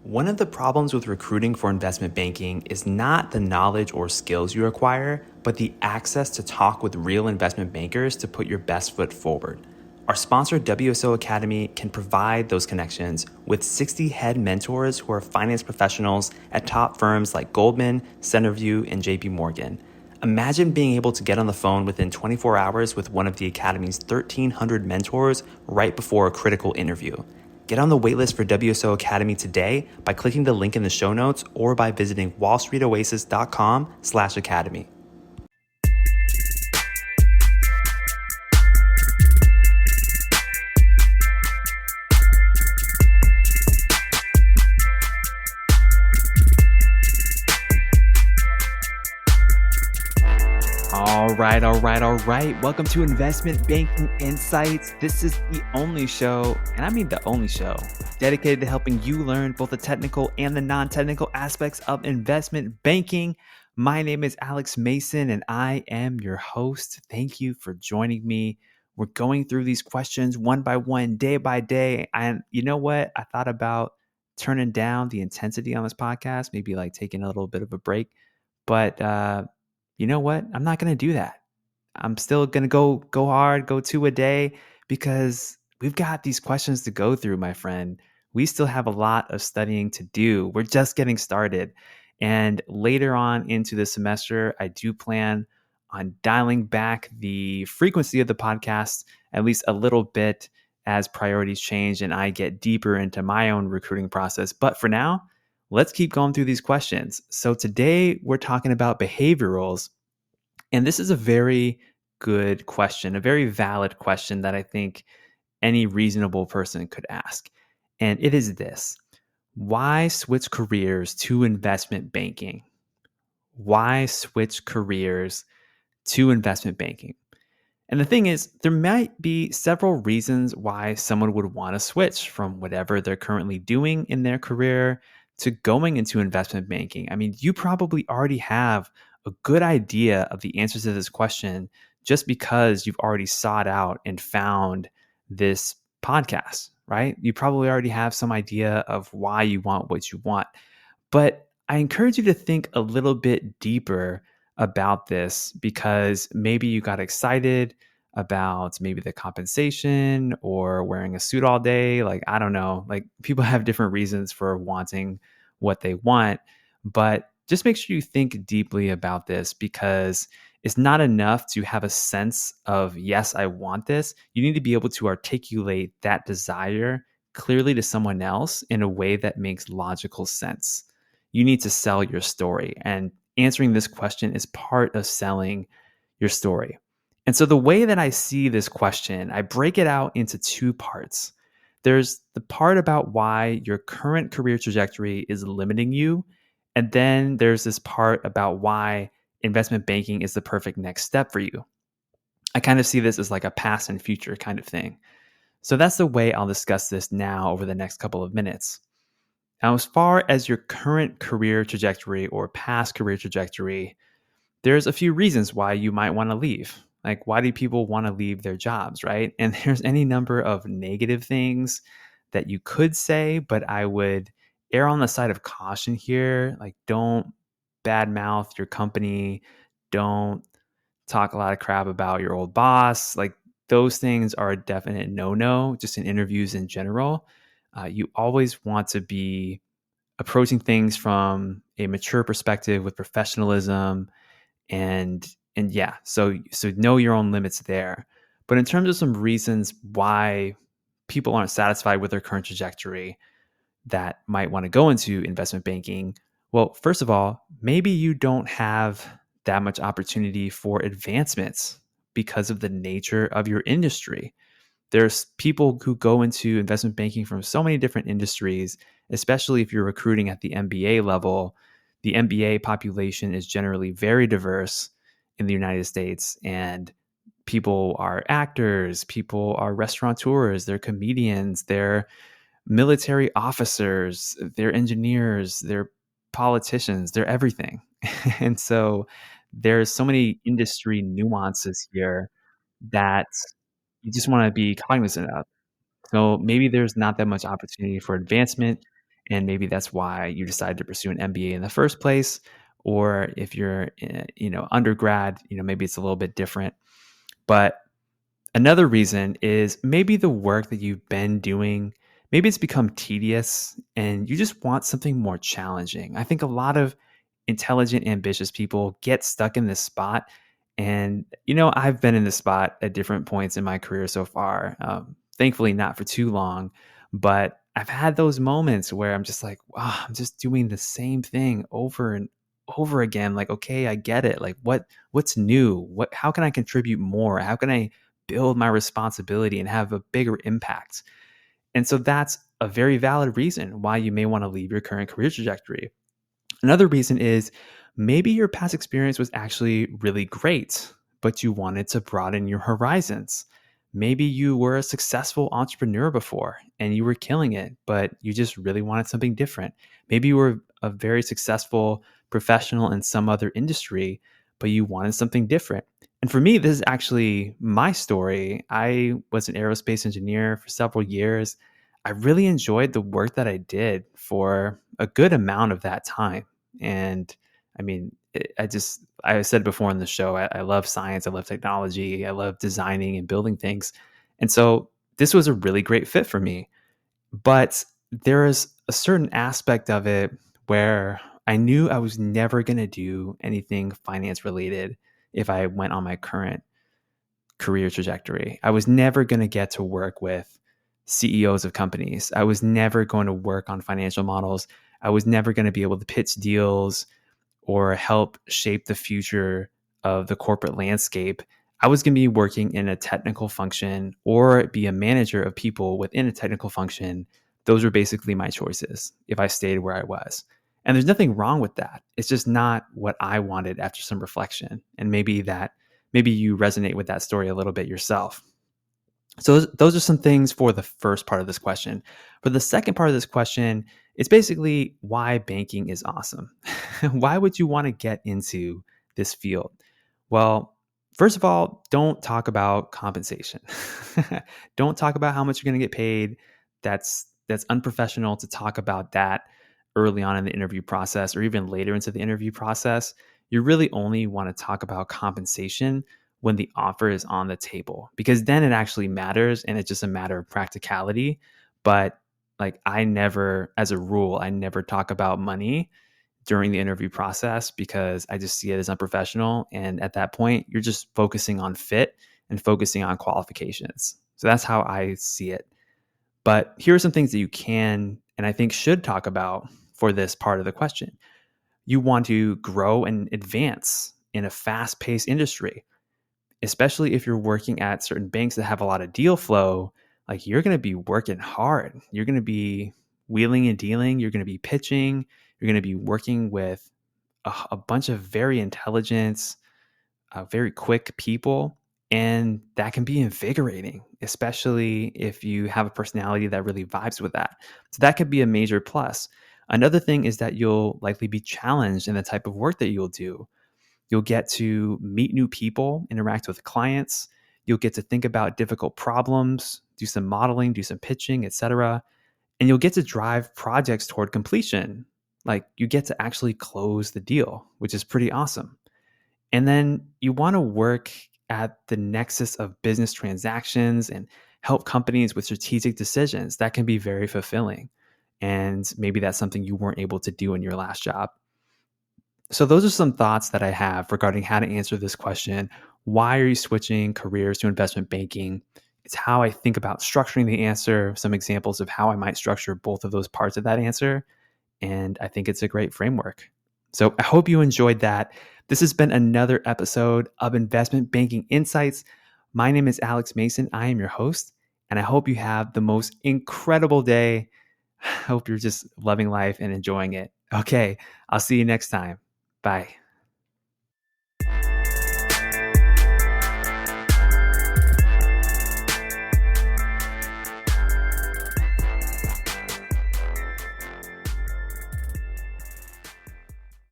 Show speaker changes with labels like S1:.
S1: One of the problems with recruiting for investment banking is not the knowledge or skills you acquire, but the access to talk with real investment bankers to put your best foot forward. Our sponsor, WSO Academy, can provide those connections with 60 head mentors who are finance professionals at top firms like Goldman, Centerview, and JP Morgan. Imagine being able to get on the phone within 24 hours with one of the Academy's 1,300 mentors right before a critical interview. Get on the waitlist for WSO Academy today by clicking the link in the show notes or by visiting wallstreetoasis.com/academy. All right. Welcome to Investment Banking Insights. This is the only show, and I mean the only show, dedicated to helping you learn both the technical and the non-technical aspects of investment banking. My name is Alex Mason, and I am your host. Thank you for joining me. We're going through these questions one by one, day by day. And you know what? I thought about turning down the intensity on this podcast, maybe like taking a little bit of a break. But you know what? I'm not going to do that. I'm still going to go hard, go two a day, because we've got these questions to go through, my friend. We still have a lot of studying to do. We're just getting started. And later on into the semester, I do plan on dialing back the frequency of the podcast at least a little bit as priorities change and I get deeper into my own recruiting process. But for now, let's keep going through these questions. So today we're talking about behaviorals. And this is a very good question, a very valid question that I think any reasonable person could ask. And it is this: why switch careers to investment banking? Why switch careers to investment banking? And the thing is, there might be several reasons why someone would want to switch from whatever they're currently doing in their career to going into investment banking. I mean, you probably already have a good idea of the answers to this question just because you've already sought out and found this podcast, right? You probably already have some idea of why you want what you want. But I encourage you to think a little bit deeper about this because maybe you got excited about maybe the compensation or wearing a suit all day. Like, I don't know, like people have different reasons for wanting what they want, but just make sure you think deeply about this because it's not enough to have a sense of, yes, I want this. You need to be able to articulate that desire clearly to someone else in a way that makes logical sense. You need to sell your story. And answering this question is part of selling your story. And so the way that I see this question, I break it out into two parts. There's the part about why your current career trajectory is limiting you. And then there's this part about why investment banking is the perfect next step for you. I kind of see this as like a past and future kind of thing. So that's the way I'll discuss this now over the next couple of minutes. Now, as far as your current career trajectory or past career trajectory, there's a few reasons why you might want to leave. Like, why do people want to leave their jobs, right? And there's any number of negative things that you could say, but I would err on the side of caution here. Like, don't badmouth your company. Don't talk a lot of crap about your old boss. Like, those things are a definite no-no, just in interviews in general. You always want to be approaching things from a mature perspective with professionalism and yeah, so know your own limits there. But in terms of some reasons why people aren't satisfied with their current trajectory that might want to go into investment banking, well, first of all, maybe you don't have that much opportunity for advancements because of the nature of your industry. There's people who go into investment banking from so many different industries, especially if you're recruiting at the MBA level. The MBA population is generally very diverse in the United States, and people are actors, people are restaurateurs, they're comedians, they're military officers, they're engineers, they're politicians, they're everything. And so there's so many industry nuances here that you just want to be cognizant of. So maybe there's not that much opportunity for advancement. And maybe that's why you decided to pursue an MBA in the first place. Or if you're, undergrad, maybe it's a little bit different. But another reason is maybe the work that you've been doing, maybe it's become tedious and you just want something more challenging. I think a lot of intelligent, ambitious people get stuck in this spot. And, I've been in this spot at different points in my career so far. Thankfully, not for too long, but I've had those moments where I'm just like, wow, I'm just doing the same thing over and over again. Like, okay, I get it. Like, what's new? How can I contribute more? How can I build my responsibility and have a bigger impact? And so that's a very valid reason why you may want to leave your current career trajectory. Another reason is maybe your past experience was actually really great, but you wanted to broaden your horizons. Maybe you were a successful entrepreneur before and you were killing it, but you just really wanted something different. Maybe you were a very successful professional in some other industry, but you wanted something different. And for me, this is actually my story. I was an aerospace engineer for several years. I really enjoyed the work that I did for a good amount of that time. And I mean, I said before in the show, I love science, I love technology, I love designing and building things. And so this was a really great fit for me. But there is a certain aspect of it where I knew I was never going to do anything finance related if I went on my current career trajectory. I was never going to get to work with CEOs of companies. I was never going to work on financial models. I was never going to be able to pitch deals or help shape the future of the corporate landscape. I was going to be working in a technical function or be a manager of people within a technical function. Those were basically my choices if I stayed where I was. And there's nothing wrong with that. It's just not what I wanted after some reflection. And maybe you resonate with that story a little bit yourself. So those are some things for the first part of this question. For the second part of this question, it's basically why banking is awesome. Why would you want to get into this field? Well, first of all, don't talk about compensation. Don't talk about how much you're going to get paid. That's unprofessional to talk about that early on in the interview process or even later into the interview process. You really only want to talk about compensation when the offer is on the table, because then it actually matters and it's just a matter of practicality. But like as a rule, I never talk about money during the interview process because I just see it as unprofessional. And at that point, you're just focusing on fit and focusing on qualifications. So that's how I see it. But here are some things that you can and I think should talk about for this part of the question. You want to grow and advance in a fast-paced industry, especially if you're working at certain banks that have a lot of deal flow. Like, you're going to be working hard. You're going to be wheeling and dealing. You're going to be pitching. You're going to be working with a bunch of very intelligent, very quick people. And that can be invigorating, especially if you have a personality that really vibes with that. So that could be a major plus. Another thing is that you'll likely be challenged in the type of work that you'll do. You'll get to meet new people, interact with clients. You'll get to think about difficult problems, do some modeling, do some pitching, etc. And you'll get to drive projects toward completion. Like, you get to actually close the deal, which is pretty awesome. And then you want to work at the nexus of business transactions and help companies with strategic decisions. That can be very fulfilling. And maybe that's something you weren't able to do in your last job. So those are some thoughts that I have regarding how to answer this question. Why are you switching careers to investment banking? It's how I think about structuring the answer, some examples of how I might structure both of those parts of that answer. And I think it's a great framework. So I hope you enjoyed that. This has been another episode of Investment Banking Insights. My name is Alex Mason. I am your host, and I hope you have the most incredible day. I hope you're just loving life and enjoying it. Okay, I'll see you next time. Bye.